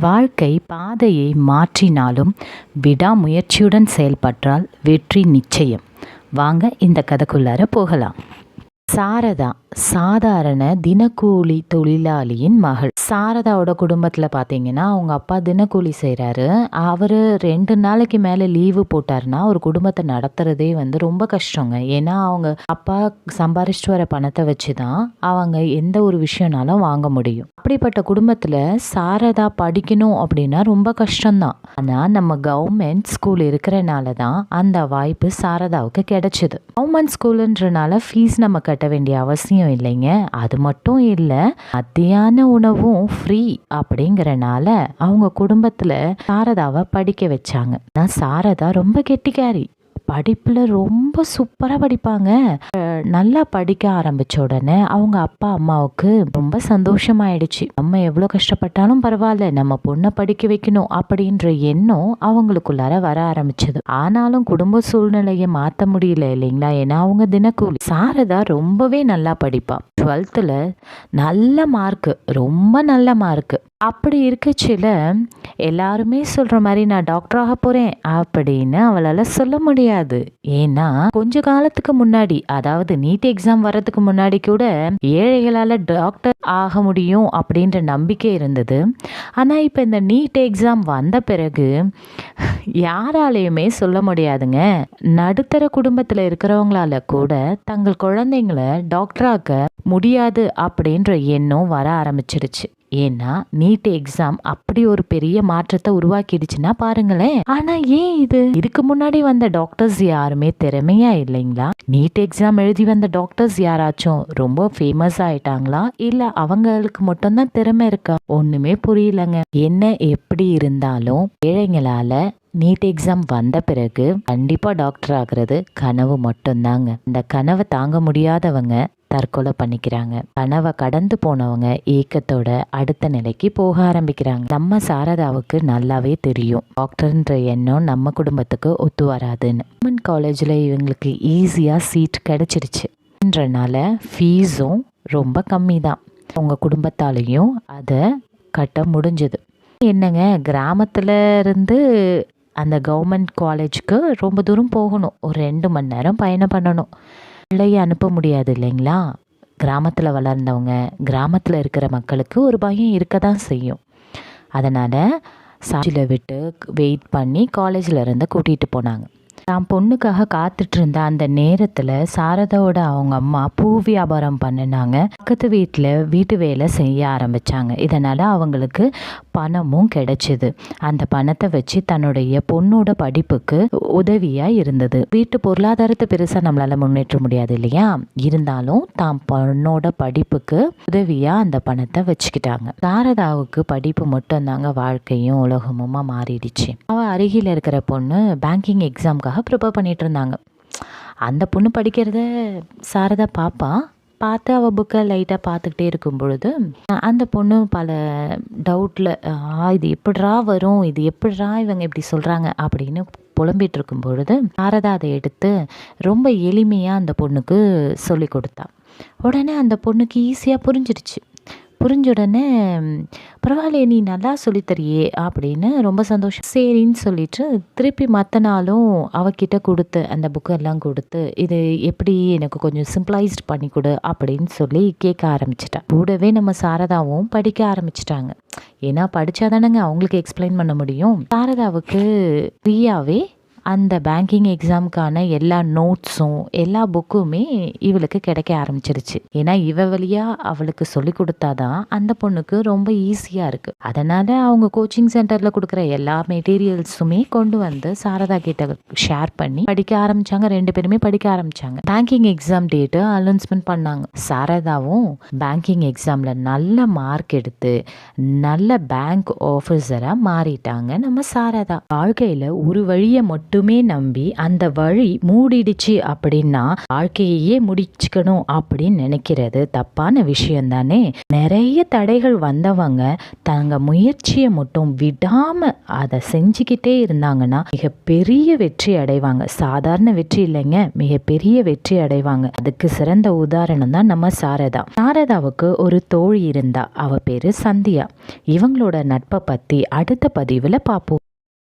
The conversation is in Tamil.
வாழ்க்கை பாதையை மாற்றினாலும் விடாமுயற்சியுடன் செயல்பட்டால் வெற்றி நிச்சயம். வாங்க இந்த கதைக்குள்ளார போகலாம். சாரதா சாதாரண தினக்கூலி தொழிலாளியின் மகள். சாரதாவோட குடும்பத்தில் பார்த்தீங்கன்னா அவங்க அப்பா தினக்கூலி செய்கிறாரு. அவர் 2 நாளைக்கு மேலே லீவு போட்டார்னா ஒரு குடும்பத்தை நடத்துகிறதே ரொம்ப கஷ்டங்க. ஏன்னா அவங்க அப்பா சம்பாரிச்சிட்டு வர பணத்தை வச்சு தான் அவங்க எந்த ஒரு விஷயம்னாலும் வாங்க முடியும். அப்படிப்பட்ட குடும்பத்தில் சாரதா படிக்கணும் அப்படின்னா ரொம்ப கஷ்டம்தான். ஆனால் நம்ம கவர்மெண்ட் ஸ்கூல் இருக்கிறனால தான் அந்த வாய்ப்பு சாரதாவுக்கு கிடைச்சிது. கவர்மெண்ட் ஸ்கூலுன்றனால ஃபீஸ் நம்ம கட்ட வேண்டிய அவசியம் இல்லைங்க. அது மட்டும் இல்லை, மத்தியான உணவும் ஃப்ரீ அப்படிங்கறனால அவங்க குடும்பத்துல சாரதாவை படிக்க வச்சாங்க. சாரதா ரொம்ப கெட்டிக்காரி, படிப்புல ரொம்ப சூப்பரா படிப்பாங்க. நல்லா படிக்க ஆரம்பிச்ச உடனே அவங்க அப்பா அம்மாவுக்கு ரொம்ப சந்தோஷமாயிடுச்சு. நம்ம எவ்வளவு கஷ்டப்பட்டாலும் பரவாயில்ல, நம்ம பொண்ணை படிக்க வைக்கணும் அப்படின்ற எண்ணம் அவங்களுக்குள்ளார வர ஆரம்பிச்சது. ஆனாலும் குடும்ப சூழ்நிலையை மாத்த முடியல இல்லைங்களா? ஏன்னா அவங்க தினக்கூலி. சாரதா ரொம்பவே நல்லா படிப்பா. 12th நல்ல மார்க்கு, ரொம்ப நல்ல மார்க்கு. அப்படி இருக்கச்சில எல்லாருமே சொல்ற மாதிரி நான் டாக்டர் ஆக போறேன் அப்படின்னு அவளால சொல்ல முடியாது. ஏன்னா கொஞ்ச காலத்துக்கு முன்னாடி, அதாவது நீட் எக்ஸாம் வர்றதுக்கு முன்னாடி கூட ஏழைகளால டாக்டர் ஆக முடியும் அப்படின்ற நம்பிக்கை இருந்தது. ஆனா இப்ப இந்த நீட் எக்ஸாம் வந்த பிறகு யாராலையுமே சொல்ல முடியாதுங்க. நடுத்தர குடும்பத்துல இருக்கிறவங்களால கூட தங்கள் குழந்தைங்களை டாக்டராக்க முடியாது அப்படின்ற எண்ணம் வர ஆரம்பிச்சிருச்சு. ஏன்னா நீட் எக்ஸாம் அப்படி ஒரு பெரிய மாற்றத்தை உருவாக்கிடுச்சுன்னா பாருங்களேன். ஆனா ஏன் இதுக்கு முன்னாடி வந்த டாக்டர்ஸ் யாருமே திறமையா இல்லைங்களா? நீட் எக்ஸாம் எழுதி வந்த டாக்டர்ஸ் யாராச்சும் ரொம்ப ஃபேமஸ் ஆயிட்டாங்களா, இல்ல அவங்களுக்கு மட்டும்தான் திறமை இருக்கா? ஒண்ணுமே புரியலங்க. என்ன எப்படி இருந்தாலும் ஏழைங்களால நீட் எக்ஸாம் வந்த பிறகு கண்டிப்பா டாக்டர் ஆகுறது கனவு மட்டும்தாங்க. இந்த கனவை தாங்க முடியாதவங்க தற்கொலை பண்ணிக்கிறாங்க. கனவை கடந்து போனவங்க ஏக்கத்தோட அடுத்த நிலைக்கு போக ஆரம்பிக்கிறாங்க. நம்ம சாரதாவுக்கு நல்லாவே தெரியும் டாக்டர்ன்ற எண்ணம் நம்ம குடும்பத்துக்கு ஒத்து வராதுன்னு. கவர்மெண்ட் காலேஜில் இவங்களுக்கு ஈஸியாக சீட் கிடைச்சிருச்சுன்றனால ஃபீஸும் ரொம்ப கம்மி தான். அவங்க குடும்பத்தாலையும் அதை கட்ட முடிஞ்சது. என்னங்க, கிராமத்துல இருந்து அந்த கவர்மெண்ட் காலேஜுக்கு ரொம்ப தூரம் போகணும். ஒரு 2 மணி நேரம் பயணம் பண்ணணும். பிள்ளையை அனுப்ப முடியாது இல்லைங்களா? கிராமத்தில் வளர்ந்தவங்க, கிராமத்தில் இருக்கிற மக்களுக்கு ஒரு பயம் இருக்க தான் செய்யும். அதனால் சாட்சியில் விட்டு வெயிட் பண்ணி காலேஜில் இருந்து கூட்டிகிட்டு போனாங்க. தான் பொண்ணுக்காக காத்துட்டு இருந்த அந்த நேரத்தில் சாரதாவோட அவங்க அம்மா பூ வியாபாரம் பண்ணினாங்க. பக்கத்து வீட்டில் வீட்டு வேலை செய்ய ஆரம்பித்தாங்க. இதனால் அவங்களுக்கு பணமும் கிடைச்சிது. அந்த பணத்தை வச்சு தன்னுடைய பொண்ணோட படிப்புக்கு உதவியாக இருந்தது. வீட்டு பொருளாதாரத்தை பெருசாக நம்மளால் முன்னேற்ற முடியாது இல்லையா? இருந்தாலும் தான் பொண்ணோட படிப்புக்கு உதவியாக அந்த பணத்தை வச்சுக்கிட்டாங்க. சாரதாவுக்கு படிப்பு மட்டும்தாங்க வாழ்க்கையும் உலகமுமா மாறிடுச்சு. அவள் அருகில் இருக்கிற பொண்ணு பேங்கிங் எக்ஸாமுக்காக ப்ரிப்பேர் பண்ணிட்டு இருந்தாங்க. அந்த பொண்ணு படிக்கிறத சாரதா பார்த்து அவள் புக்கை லைட்டாக பார்த்துக்கிட்டே இருக்கும் பொழுது அந்த பொண்ணு பல டவுட்டில் இது எப்படிரா வரும், இது எப்படிரா இவங்க இப்படி சொல்கிறாங்க அப்படின்னு புலம்பிட்டு இருக்கும் பொழுது சாரதா அதை எடுத்து ரொம்ப எளிமையாக அந்த பொண்ணுக்கு சொல்லி கொடுத்தா. உடனே அந்த பொண்ணுக்கு ஈஸியாக புரிஞ்ச உடனே பரவாயில்லையே, நீ நல்லா சொல்லித்தரியே அப்படின்னு ரொம்ப சந்தோஷம். சரின்னு சொல்லிட்டு திருப்பி மற்ற நாளும் அவகிட்ட கொடுத்து அந்த புக்கெல்லாம் கொடுத்து இது எப்படி எனக்கு கொஞ்சம் சிம்பிளைஸ்ட் பண்ணி கொடு அப்படின்னு சொல்லி கேட்க ஆரம்பிச்சிட்டேன். கூடவே நம்ம சாரதாவும் படிக்க ஆரம்பிச்சிட்டாங்க. ஏன்னா படித்தாதானங்க அவங்களுக்கு எக்ஸ்பிளைன் பண்ண முடியும். சாரதாவுக்கு ஃப்ரீயாகவே அந்த பேங்கிங் எக்ஸாமுக்கான எல்லா நோட்ஸும் எல்லா புக்குமே இவளுக்கு கிடைக்க ஆரம்பிச்சிருச்சு. ஏன்னா இவ வழியா அவளுக்கு சொல்லி கொடுத்தாதான் அந்த பொண்ணுக்கு ரொம்ப ஈஸியா இருக்கு. அதனால அவங்க கோச்சிங் சென்டர்ல கொடுக்குற எல்லா மெட்டீரியல்ஸுமே கொண்டு வந்து சாரதா கிட்ட ஷேர் பண்ணி படிக்க ஆரம்பிச்சாங்க. 2 பேருமே படிக்க ஆரம்பிச்சாங்க. பேங்கிங் எக்ஸாம் டேட்டு அனௌன்ஸ்மெண்ட் பண்ணாங்க. சாரதாவும் பேங்கிங் எக்ஸாம்ல நல்ல மார்க் எடுத்து நல்ல பேங்க் ஆஃபீஸரா மாறிட்டாங்க நம்ம சாரதா. வாழ்க்கையில ஒரு வழியை மட்டும் மட்டுமே நம்பி அந்த வழி மூடிடுச்சு அப்படின்னா வாழ்க்கையே முடிச்சுக்கணும் அப்படின்னு நினைக்கிறது தப்பான விஷயம் தானே. நிறைய தடைகள் வந்தவங்க தங்க முயற்சியை மட்டும் விடாம அதை செஞ்சுக்கிட்டே இருந்தாங்கன்னா மிகப்பெரிய வெற்றி அடைவாங்க. சாதாரண வெற்றி இல்லைங்க, மிகப்பெரிய வெற்றி அடைவாங்க. அதுக்கு சிறந்த உதாரணம் தான் நம்ம சாரதாவுக்கு ஒரு தோழி இருந்தா, அவ பேரு சந்தியா. இவங்களோட நட்பை பத்தி அடுத்த பதிவுல பார்ப்போம்.